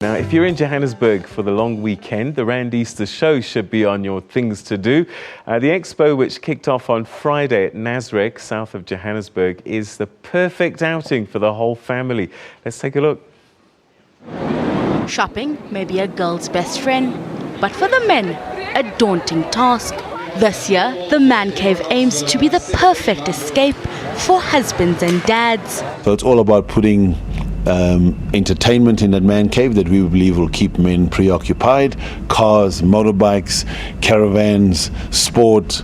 Now, if you're in Johannesburg for the long weekend, the Rand Easter show should be on your things to do. The expo, which kicked off on Friday at Nasrec, south of Johannesburg, is the perfect outing for the whole family. Let's take a look. Shopping may be a girl's best friend, but for the men, a daunting task. This year, the Man Cave aims to be the perfect escape for husbands and dads. So it's all about putting entertainment in that man cave that we believe will keep men preoccupied. Cars, motorbikes, caravans, sport.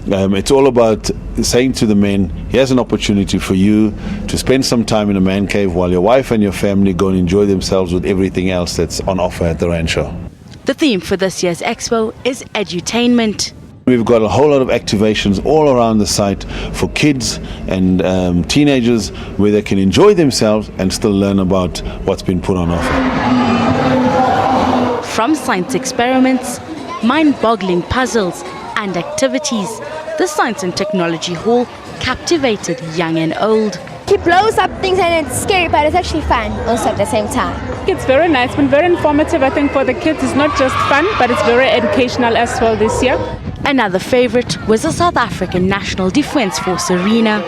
It's all about saying to the men, here's an opportunity for you to spend some time in a man cave while your wife and your family go and enjoy themselves with everything else that's on offer at the Rand Show. The theme for this year's expo is edutainment. We've got a whole lot of activations all around the site for kids and teenagers where they can enjoy themselves and still learn about what's been put on offer. From science experiments, mind-boggling puzzles and activities, the Science and Technology Hall captivated young and old. He blows up things and it's scary, but it's actually fun also at the same time. It's very nice, been very informative. I think for the kids it's not just fun, but it's very educational as well this year. Another favorite was the South African National Defence Force arena.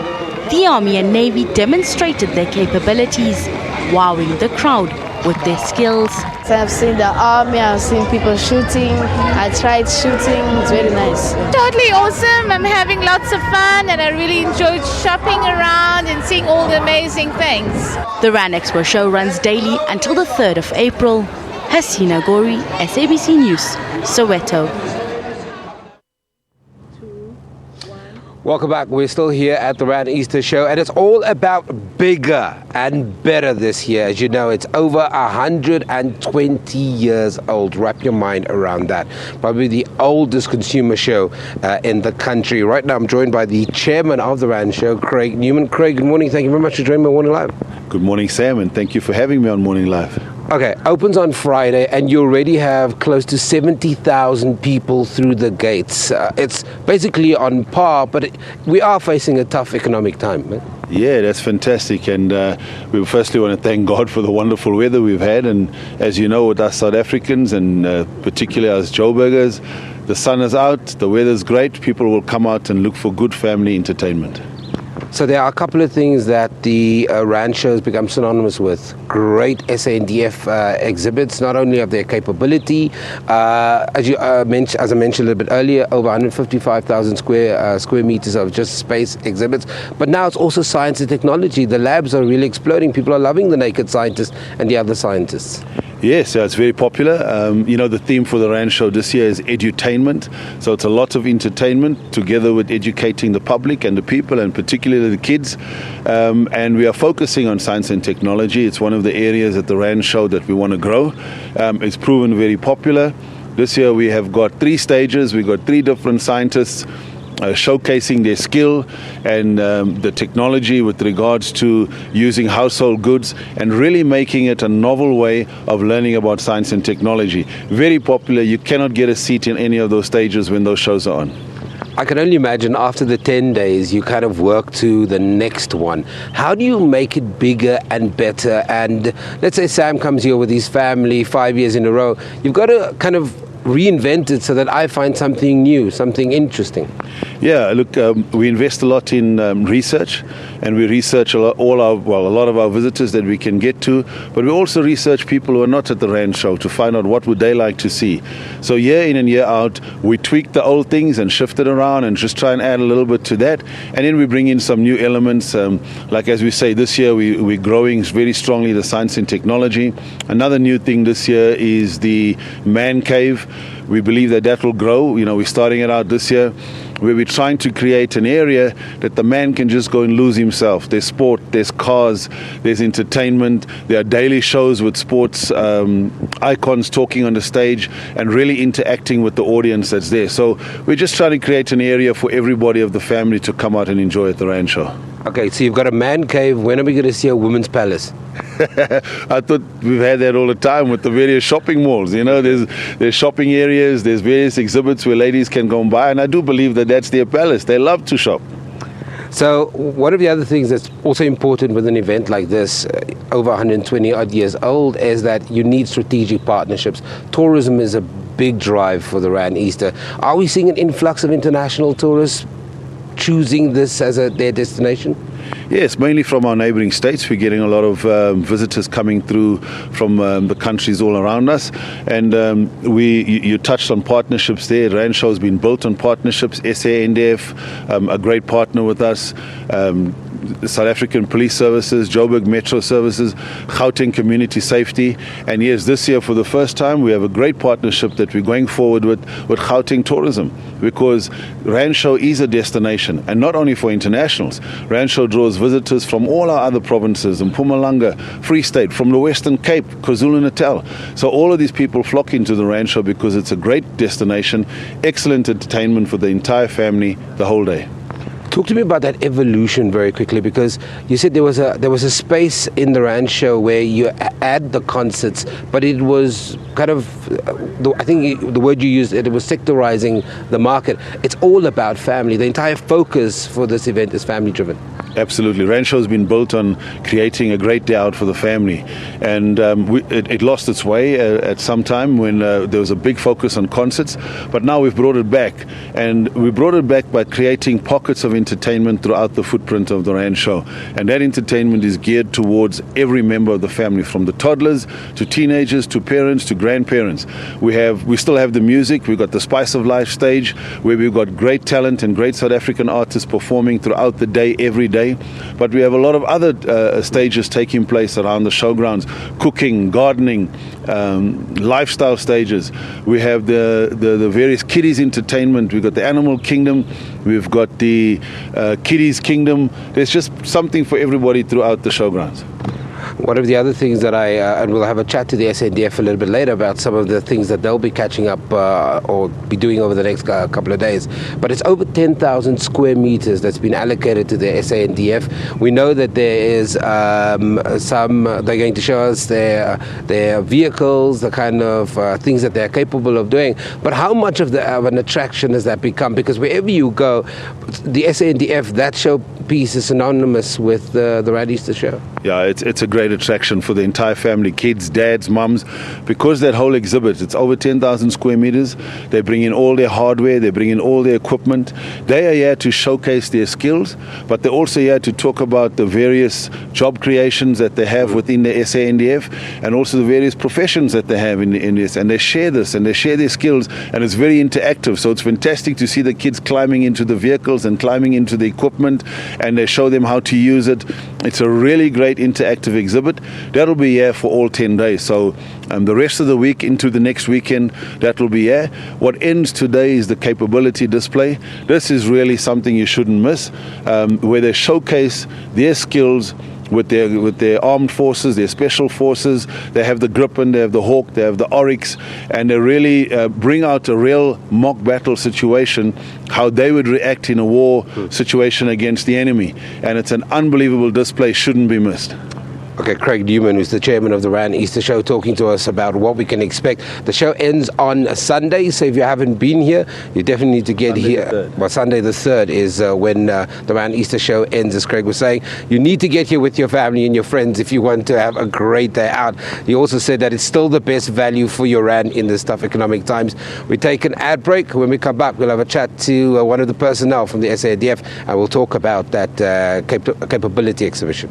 The Army and Navy demonstrated their capabilities, wowing the crowd with their skills. So I've seen the army, I've seen people shooting, I tried shooting, it's very nice. Totally awesome, I'm having lots of fun and I really enjoyed shopping around and seeing all the amazing things. The Rand Expo show runs daily until the 3rd of April. Hasina Gori, SABC News, Soweto. Welcome back. We're still here at the Rand Easter Show, and it's all about bigger and better this year. As you know, it's over 120 years old. Wrap your mind around that. Probably the oldest consumer show in the country. Right now, I'm joined by the chairman of the Rand Show, Craig Newman. Craig, good morning. Thank you very much for joining me on Morning Live. Good morning, Sam, and thank you for having me on Morning Live. Okay, opens on Friday, and you already have close to 70,000 people through the gates. It's basically on par, but we are facing a tough economic time. Man. Yeah, that's fantastic, and we firstly want to thank God for the wonderful weather we've had, and as you know, with us South Africans, and particularly as Joburgers, the sun is out, the weather's great, people will come out and look for good family entertainment. So there are a couple of things that the Rand Show has become synonymous with. Great SANDF exhibits, not only of their capability, as I mentioned a little bit earlier, over 155,000 square meters of just space exhibits, but now it's also science and technology. The labs are really exploding. People are loving the naked scientists and the other scientists. Yes, it's very popular. The theme for the Rand Show this year is edutainment. So it's a lot of entertainment together with educating the public and the people, and particularly the kids. And we are focusing on science and technology. It's one of the areas at the Rand Show that we want to grow. It's proven very popular. This year we have got 3 stages. We've got 3 different scientists showcasing their skill and the technology with regards to using household goods and really making it a novel way of learning about science and technology. Very popular. You cannot get a seat in any of those stages when those shows are on. I can only imagine after the 10 days you kind of work to the next one. How do you make it bigger and better? And let's say Sam comes here with his family 5 years in a row. You've got to kind of reinvent it so that I find something new, something interesting. Yeah, look, we invest a lot in research, and we research a lot of our visitors that we can get to, but we also research people who are not at the Rand Show to find out what would they like to see. So year in and year out, we tweak the old things and shift it around and just try and add a little bit to that, and then we bring in some new elements. Like as we say, this year we're growing very strongly the science and technology. Another new thing this year is the man cave. We believe that will grow. We're starting it out this year, where we're trying to create an area that the man can just go and lose himself. There's sport, there's cars, there's entertainment, there are daily shows with sports icons talking on the stage and really interacting with the audience that's there. So we're just trying to create an area for everybody of the family to come out and enjoy at the Rand Show. Okay, so you've got a man cave. When are we going to see a women's palace? I thought we've had that all the time with the various shopping malls. There's shopping areas, there's various exhibits where ladies can go and buy, and I do believe that that's their palace. They love to shop. So one of the other things that's also important with an event like this, over 120 odd years old, is that you need strategic partnerships. Tourism is a big drive for the Rand Easter. Are we seeing an influx of international tourists choosing this as their destination? Yes, mainly from our neighbouring states. We're getting a lot of visitors coming through from the countries all around us. And you touched on partnerships there. Rand Show has been built on partnerships. SANDF, a great partner with us. South African Police Services, Joburg Metro Services, Gauteng Community Safety. And yes, this year for the first time we have a great partnership that we're going forward with Gauteng Tourism, because Rand Show is a destination, and not only for internationals. Rand Show draws visitors from all our other provinces, in Mpumalanga, Free State, from the Western Cape, KwaZulu-Natal. So all of these people flock into the Rand Show because it's a great destination, excellent entertainment for the entire family the whole day. Talk to me about that evolution very quickly, because you said there was a space in the Rand Show where you add the concerts, but it was kind of, I think the word you used, it was sectorizing the market. It's all about family. The entire focus for this event is family driven. Absolutely. Rand Show has been built on creating a great day out for the family. And it lost its way at some time when there was a big focus on concerts. But now we've brought it back. And we brought it back by creating pockets of entertainment throughout the footprint of the Rand Show. And that entertainment is geared towards every member of the family, from the toddlers to teenagers to parents to grandparents. We still have the music. We've got the Spice of Life stage, where we've got great talent and great South African artists performing throughout the day, every day. But we have a lot of other stages taking place around the showgrounds: cooking, gardening, lifestyle stages. We have the various kiddies entertainment. We've got the Animal Kingdom. We've got the Kiddies Kingdom. There's just something for everybody throughout the showgrounds. One of the other things that and we'll have a chat to the SANDF a little bit later about some of the things that they'll be catching up or be doing over the next couple of days. But it's over 10,000 square meters that's been allocated to the SANDF. We know that there is they're going to show us their vehicles, the kind of things that they're capable of doing. But how much of an attraction has that become? Because wherever you go, the SANDF, that showpiece is synonymous with the Rand Easter show. Yeah, it's a great attraction for the entire family, kids, dads, mums, because that whole exhibit, it's over 10,000 square meters. They bring in all their hardware, they bring in all their equipment. They are here to showcase their skills, but they're also here to talk about the various job creations that they have within the SANDF, and also the various professions that they have in this. And they share this, and they share their skills, and it's very interactive. So it's fantastic to see the kids climbing into the vehicles and climbing into the equipment, and they show them how to use it. It's a really great interactive exhibit. That'll be here for all 10 days. So the rest of the week into the next weekend, that will be here. What ends today is the capability display. This is really something you shouldn't miss, where they showcase their skills with their armed forces, their special forces. They have the Gripen, they have the Hawk, they have the Oryx, and they really bring out a real mock battle situation, how they would react in a war situation against the enemy. And it's an unbelievable display, shouldn't be missed. Okay, Craig Newman, who's the chairman of the Rand Easter Show, talking to us about what we can expect. The show ends on Sunday, so if you haven't been here, you definitely need to get here. Well, Sunday the 3rd is when the Rand Easter Show ends, as Craig was saying. You need to get here with your family and your friends if you want to have a great day out. He also said that it's still the best value for your Rand in this tough economic times. We take an ad break. When we come back, we'll have a chat to one of the personnel from the SANDF, and we'll talk about that capability exhibition.